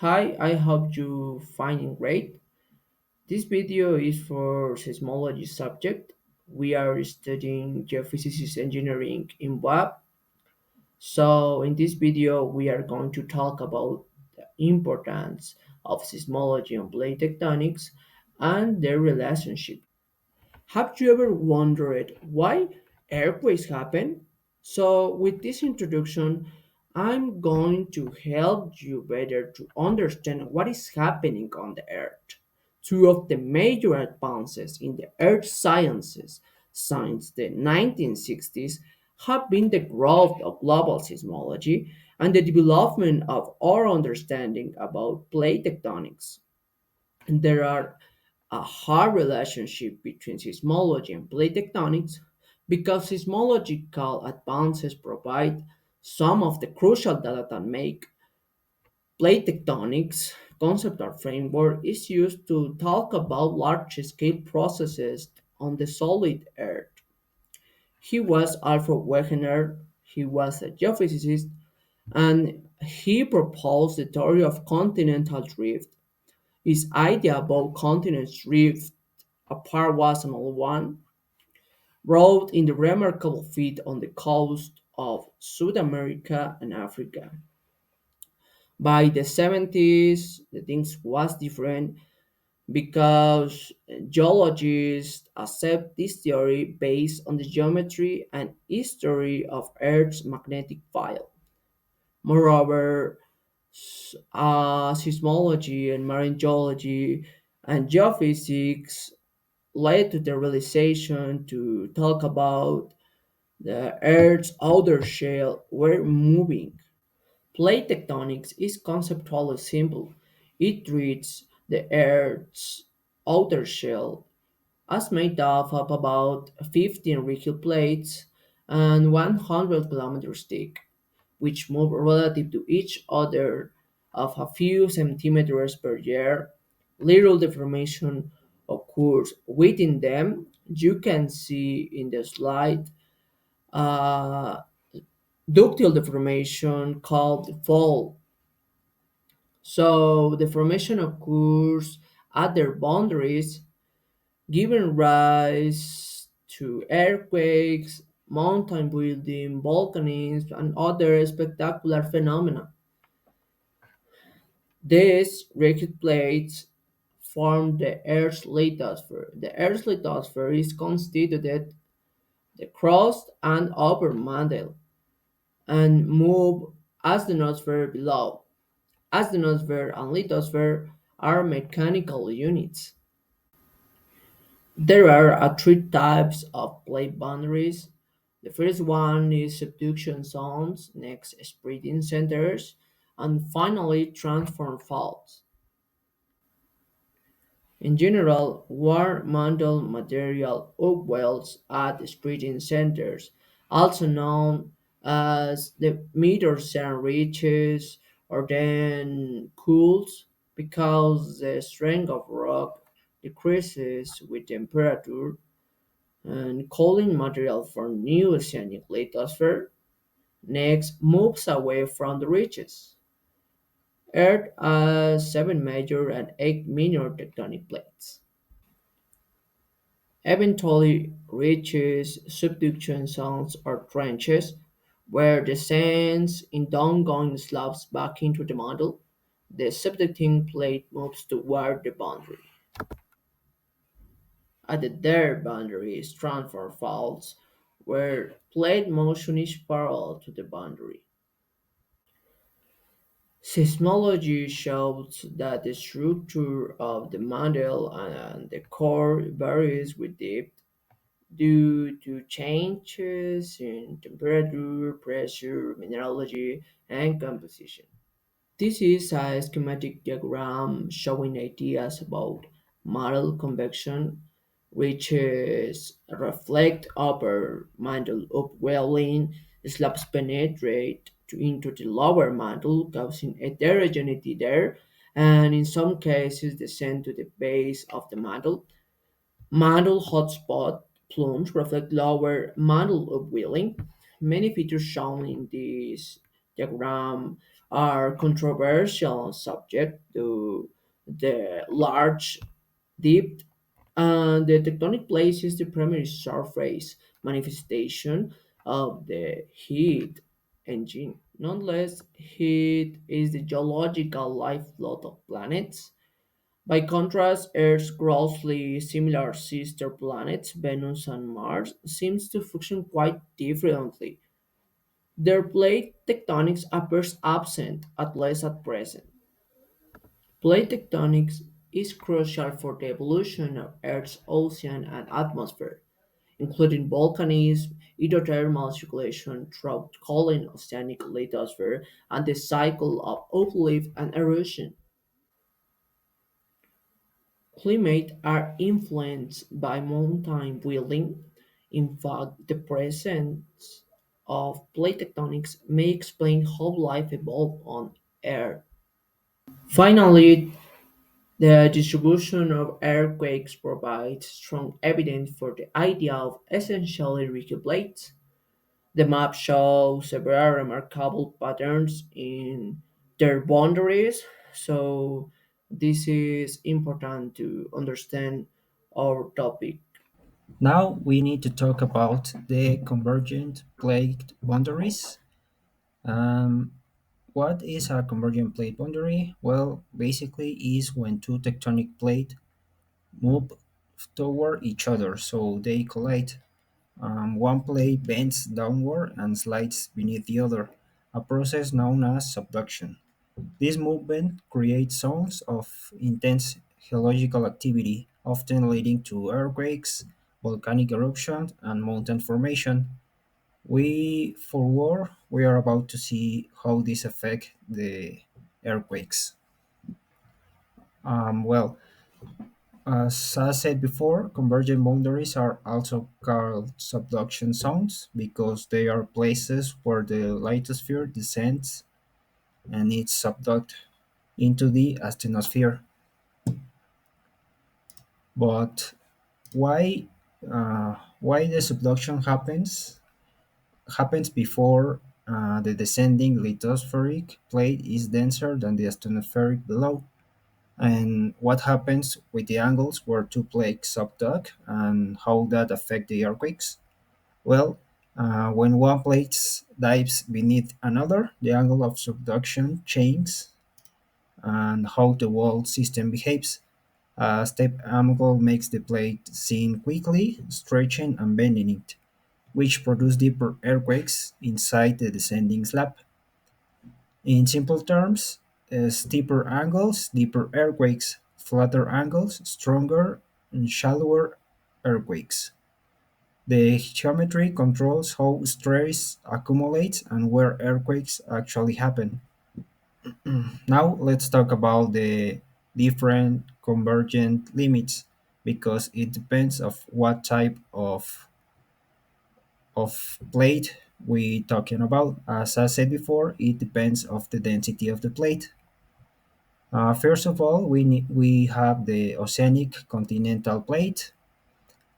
Hi, I hope you finding great. This video is for seismology subject. We are studying geophysics engineering in web. So in this video, we are going to talk about the importance of seismology on plate tectonics and their relationship. Have you ever wondered why earthquakes happen? So, with this introduction, I'm going to help you better to understand what is happening on the Earth. Two of the major advances in the Earth sciences since the 1960s have been the growth of global seismology and the development of our understanding about plate tectonics. And there are a hard relationship between seismology and plate tectonics because seismological advances provide some of the crucial data that make plate tectonics conceptual framework is used to talk about large scale processes on the solid earth. He was Alfred Wegener, he was a geophysicist, and he proposed the theory of continental drift. His idea about continental drift apart was another one, wrote in the remarkable feat on the coast of South America and Africa. By the 70s, the things was different because geologists accept this theory based on the geometry and history of Earth's magnetic field. Moreover, seismology and marine geology and geophysics led to the realization to talk about the Earth's outer shell were moving. Plate tectonics is conceptually simple. It treats the Earth's outer shell as made up of about 15 rigid plates and 100 kilometers thick, which move relative to each other of a few centimeters per year. Little deformation occurs within them. You can see in the slide ductile deformation called fall. So deformation occurs at their boundaries, giving rise to earthquakes, mountain building, volcanism, and other spectacular phenomena. These rigid plates form the Earth's lithosphere. The Earth's lithosphere is constituted the crust and upper mantle and move as the ionosphere below. As the ionosphere and lithosphere are mechanical units. There are three types of plate boundaries. The first one is subduction zones, next spreading centers, and finally transform faults. In general, warm mantle material upwells at spreading centers, also known as the mid-ocean ridges, or then cools because the strength of rock decreases with temperature, and cooling material from new oceanic lithosphere next moves away from the ridges. Earth has seven major and eight minor tectonic plates. Eventually reaches subduction zones or trenches, where descends in downgoing slopes back into the mantle. The subducting plate moves toward the boundary. At their boundary is transfer faults, where plate motion is parallel to the boundary. Seismology shows that the structure of the mantle and the core varies with depth due to changes in temperature, pressure, mineralogy, and composition. This is a schematic diagram showing ideas about mantle convection, which is reflect upper mantle upwelling, slopes penetrate into the lower mantle, causing heterogeneity there, and in some cases descend to the base of the mantle. Mantle hotspot plumes reflect lower mantle upwelling. Many features shown in this diagram are controversial subject to the large depth, and the tectonic plate is the primary surface manifestation of the heat engine. Nonetheless, heat is the geological lifeblood of planets. By contrast, Earth's grossly similar sister planets, Venus and Mars, seems to function quite differently. Their plate tectonics appears absent, at least at present. Plate tectonics is crucial for the evolution of Earth's ocean and atmosphere, including volcanism, hydrothermal circulation throughout colon oceanic lithosphere, and the cycle of uplift and erosion. Climate are influenced by mountain building. In fact, the presence of plate tectonics may explain how life evolved on Earth. Finally, the distribution of earthquakes provides strong evidence for the idea of essentially rigid plates. The map shows several remarkable patterns in their boundaries, so this is important to understand our topic. Now we need to talk about the convergent plate boundaries. Um, what is a convergent plate boundary? Well, basically is when two tectonic plates move toward each other, so they collide. One plate bends downward and slides beneath the other, a process known as subduction. This movement creates zones of intense geological activity, often leading to earthquakes, volcanic eruptions, and mountain formation. We are about to see how this affect the earthquakes. Well, as I said before, convergent boundaries are also called subduction zones because they are places where the lithosphere descends and it's subducted into the asthenosphere. But why why the subduction happens before the descending lithospheric plate is denser than the asthenospheric below, and what happens with the angles where two plates subduct and how that affect the earthquakes. Well, when one plate dives beneath another, the angle of subduction changes and how the wall system behaves. A step angle makes the plate sink quickly, stretching and bending it, which produce deeper earthquakes inside the descending slab. In simple terms, steeper angles, deeper earthquakes, flatter angles, stronger and shallower earthquakes. The geometry controls how stress accumulates and where earthquakes actually happen. Now let's talk about the different convergent limits because it depends of what type of plate we talking about. As I said before, it depends of the density of the plate. First of all, we have the oceanic continental plate.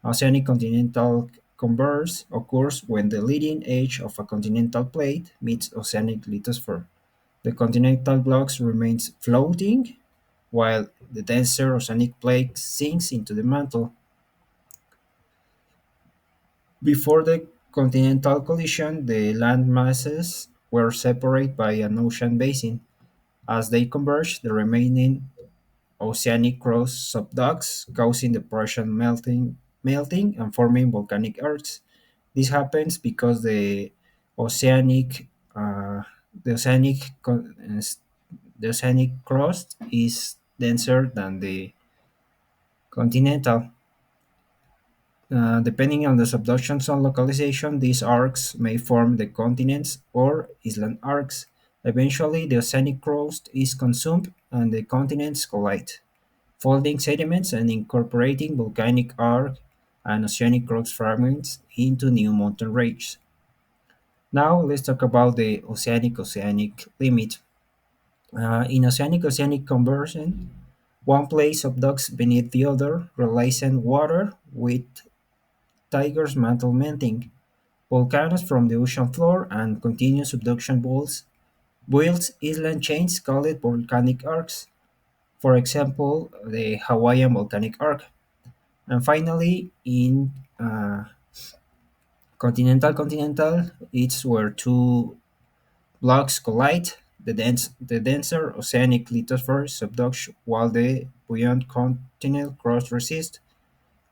Oceanic continental converse occurs when the leading edge of a continental plate meets oceanic lithosphere. The continental blocks remains floating while the denser oceanic plate sinks into the mantle. Before the continental collision, the land masses were separated by an ocean basin. As they converge, the remaining oceanic crust subducts, causing depression melting and forming volcanic arcs. This happens because oceanic uh, the oceanic con- the oceanic crust is denser than the continental. Depending on the subduction zone localization, these arcs may form the continents or island arcs. Eventually, the oceanic crust is consumed and the continents collide, folding sediments and incorporating volcanic arc and oceanic crust fragments into new mountain ranges. Now, let's talk about the oceanic limit. In oceanic conversion, one plate subducts beneath the other, releasing water with Tiger's mantle melting, volcanoes from the ocean floor, and continuous subduction walls Built island chains called volcanic arcs, for example, the Hawaiian volcanic arc. And finally, in continental, it's where two blocks collide. The denser oceanic lithosphere subducts while the buoyant continental crust resists,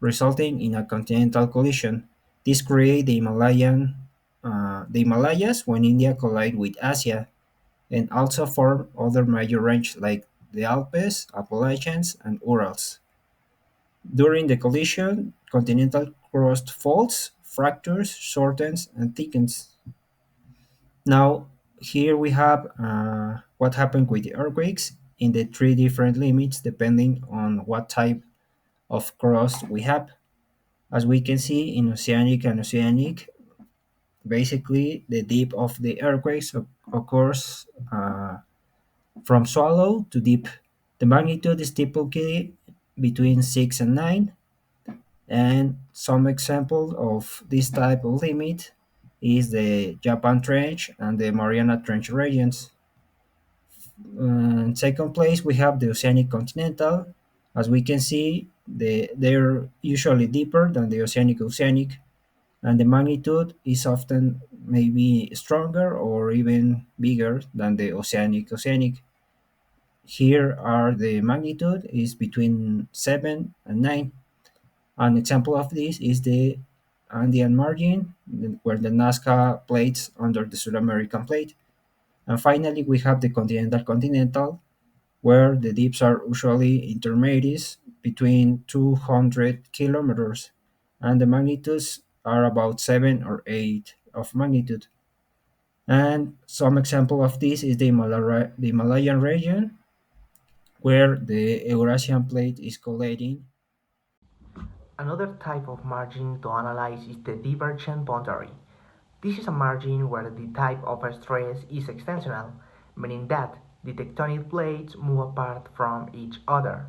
resulting in a continental collision. This creates the Himalayas when India collide with Asia, and also form other major ranges like the Alpes, Appalachians, and Urals. During the collision, continental crust faults, fractures, shortens, and thickens. Now, here we have what happened with the earthquakes in the three different limits depending on what type of crust we have. As we can see in oceanic and oceanic, basically the dip of the earthquakes occurs from shallow to deep. The magnitude is typically between 6 and 9, and some example of this type of limit is the Japan Trench and the Mariana Trench regions. In second place, we have the Oceanic Continental. As we can see, they're usually deeper than the Oceanic, and the magnitude is often maybe stronger or even bigger than the Oceanic. Here are the magnitude is between 7 and 9. An example of this is the Andean margin, where the Nazca plates under the South American plate. And finally, we have the continental, where the dips are usually intermediates between 200 kilometers, and the magnitudes are about 7 or 8 of magnitude. And some example of this is the Himalayan region, where the Eurasian plate is collating. Another type of margin to analyze is the divergent boundary. This is a margin where the type of stress is extensional, meaning that the tectonic plates move apart from each other.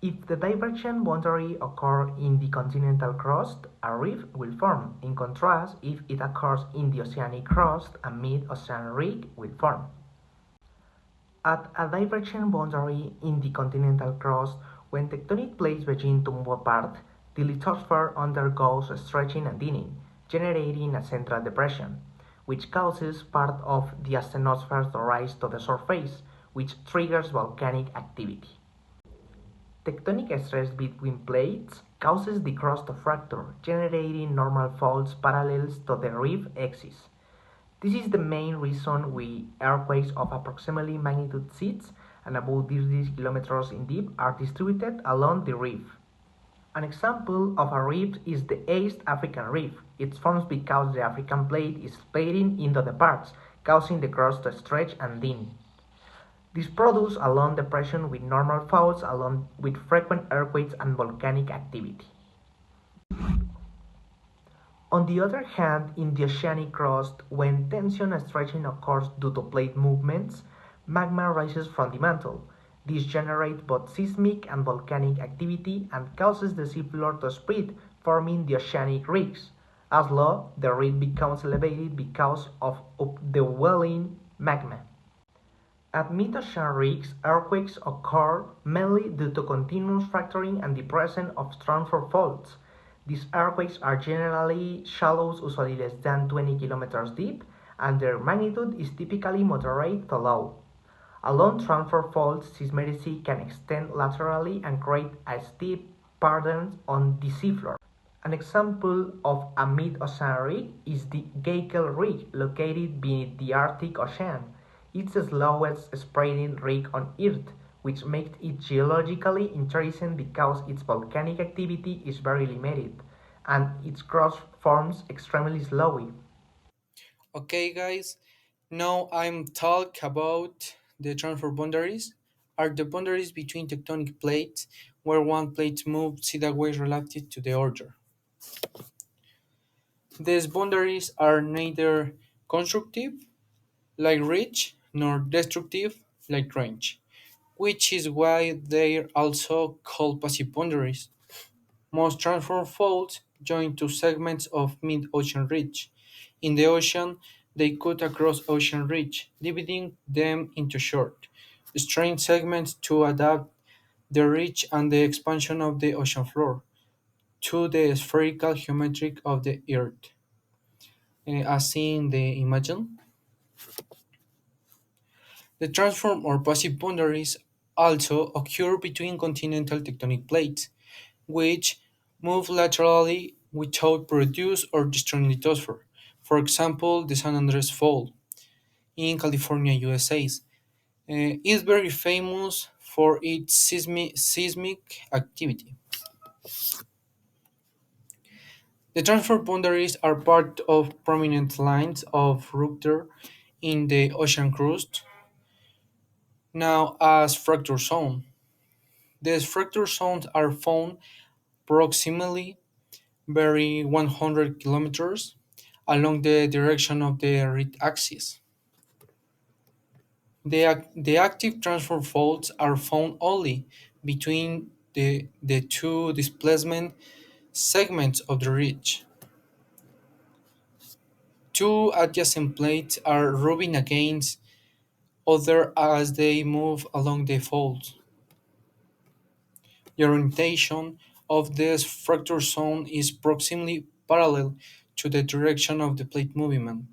If the divergent boundary occurs in the continental crust, a rift will form. In contrast, if it occurs in the oceanic crust, a mid-ocean ridge will form. At a divergent boundary in the continental crust, when tectonic plates begin to move apart, the lithosphere undergoes stretching and thinning, generating a central depression, which causes part of the asthenosphere to rise to the surface, which triggers volcanic activity. Tectonic stress between plates causes the crust to fracture, generating normal faults parallel to the rift axis. This is the main reason why earthquakes of approximately magnitude 6 and about 30 kilometers in depth are distributed along the reef. An example of a rift is the East African Rift. It forms because the African plate is splitting into the parts, causing the crust to stretch and thin. This produces a long depression with normal faults along with frequent earthquakes and volcanic activity. On the other hand, in the oceanic crust, when tension and stretching occurs due to plate movements, magma rises from the mantle. This generates both seismic and volcanic activity and causes the seafloor to split, forming the oceanic ridges. As low, the ridge becomes elevated because of upwelling magma. At mid-ocean ridges, earthquakes occur mainly due to continuous fracturing and the presence of transfer faults. These earthquakes are generally shallow, usually less than 20 kilometers deep, and their magnitude is typically moderate to low. Along transfer faults, seismicity can extend laterally and create a steep pattern on the seafloor. An example of a mid-ocean ridge is the Geikel Ridge, located beneath the Arctic Ocean. It's the slowest spreading ridge on Earth, which makes it geologically interesting because its volcanic activity is very limited, and its crust forms extremely slowly. Okay, guys, now I'm talk about the transfer boundaries. Are the boundaries between tectonic plates where one plate moves sideways relative to the other. These boundaries are neither constructive, like ridge, nor destructive, like range, which is why they are also called passive boundaries. Most transform faults join two segments of mid-ocean ridge. In the ocean, They cut across ocean ridge, dividing them into short, strained segments to adapt the ridge and the expansion of the ocean floor to the spherical geometry of the Earth. As seen in the imagine, the transform or passive boundaries also occur between continental tectonic plates, which move laterally without produce or destroying lithosphere. For example, the San Andres Fault in California, USA, is very famous for its seismic activity. The transfer boundaries are part of prominent lines of rupture in the ocean crust, now as fracture zone. These fracture zones are found proximally very 100 kilometers along the direction of the red axis. The active transfer faults are found only between the two displacement segments of the ridge. Two adjacent plates are rubbing against other as they move along the fault. The orientation of this fracture zone is proximally parallel to the direction of the plate movement.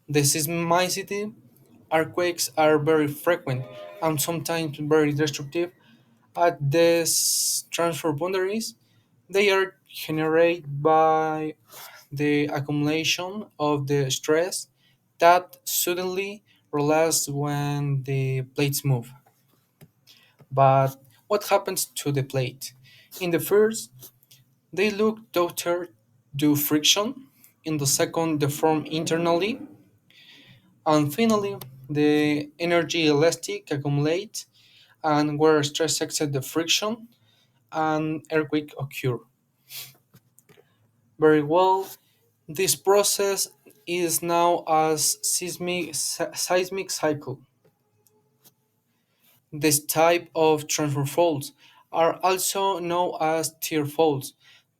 The seismicity earthquakes are very frequent and sometimes very destructive at these transfer boundaries. They are generated by the accumulation of the stress that suddenly relaxes when the plates move. But what happens to the plate? In the first, they look tauter due friction. In the second, they form internally. And finally, the energy elastic accumulates, and where stress exceeds the friction, an earthquake occur. Very well, this process is known as seismic cycle. This type of transfer faults are also known as tear faults.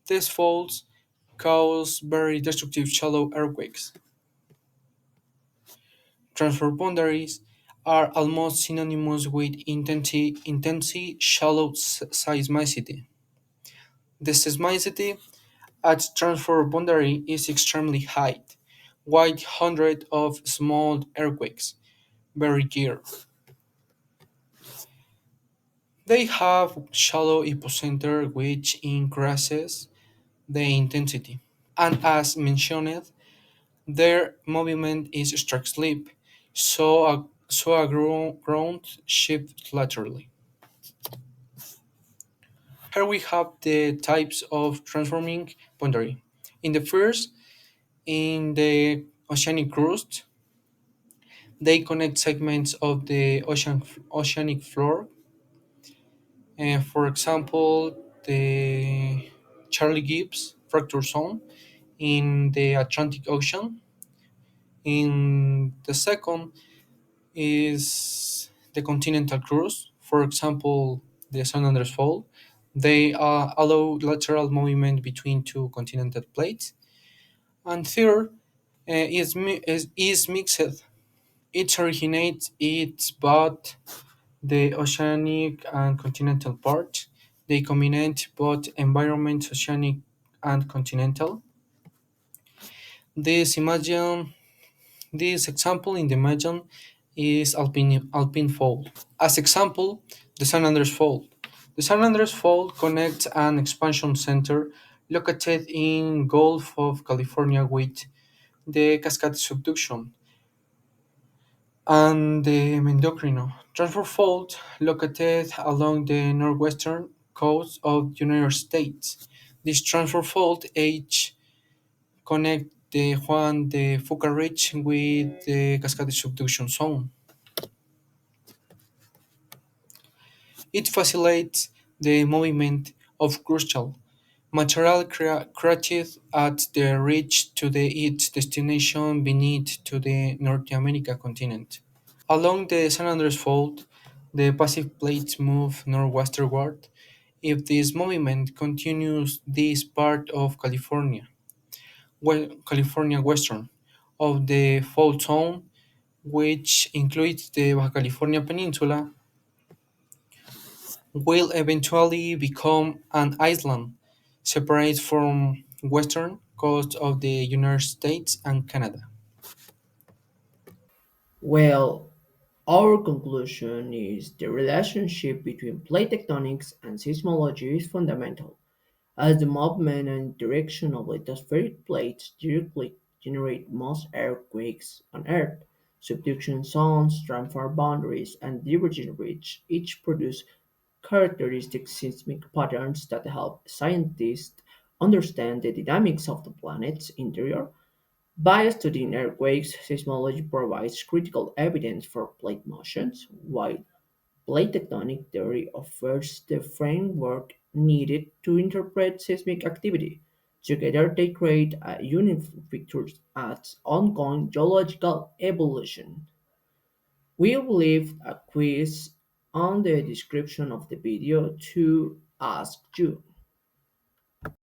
These faults cause very destructive shallow earthquakes. Transfer boundaries are almost synonymous with intense shallow seismicity. The seismicity at transfer boundary is extremely high, with hundreds of small earthquakes every year. They have shallow epicenter which increases the intensity. And as mentioned, their movement is stroke slip, so a ground shift laterally. Here we have the types of transforming boundary. In the first, in the oceanic crust, they connect segments of the oceanic floor. For example, the Charlie Gibbs fracture zone in the Atlantic Ocean. In the second is the continental crust. For example, the San Andres Fault. They allow lateral movement between two continental plates. And third is mixed. It originates its both the oceanic and continental part. They combine both environments, oceanic and continental. This imagine this example in the imagine is Alpine Fault. As example, the San Andres Fault. The San Andres Fault connects an expansion center located in Gulf of California with the Cascade subduction and the Mendocrino transfer fault located along the northwestern coast of the United States. This transfer fault H connect the Juan de Fuca Ridge with the Cascade subduction zone. It facilitates the movement of crucial material created at the ridge to its destination beneath to the North America continent. Along the San Andres Fault, the passive plates move northwestward. If this movement continues this part of California, California Western of the fault zone, which includes the Baja California Peninsula, will eventually become an island separate from western coast of the United States and Canada. Well, our conclusion is the relationship between plate tectonics and seismology is fundamental, as the movement and direction of lithospheric plates directly generate most earthquakes on Earth. Subduction zones, transfer boundaries, and divergent ridge each produce characteristic seismic patterns that help scientists understand the dynamics of the planet's interior. By studying earthquakes, seismology provides critical evidence for plate motions, while plate tectonic theory offers the framework needed to interpret seismic activity. Together, they create a uniform picture as ongoing geological evolution. We will leave a quiz on the description of the video to ask you.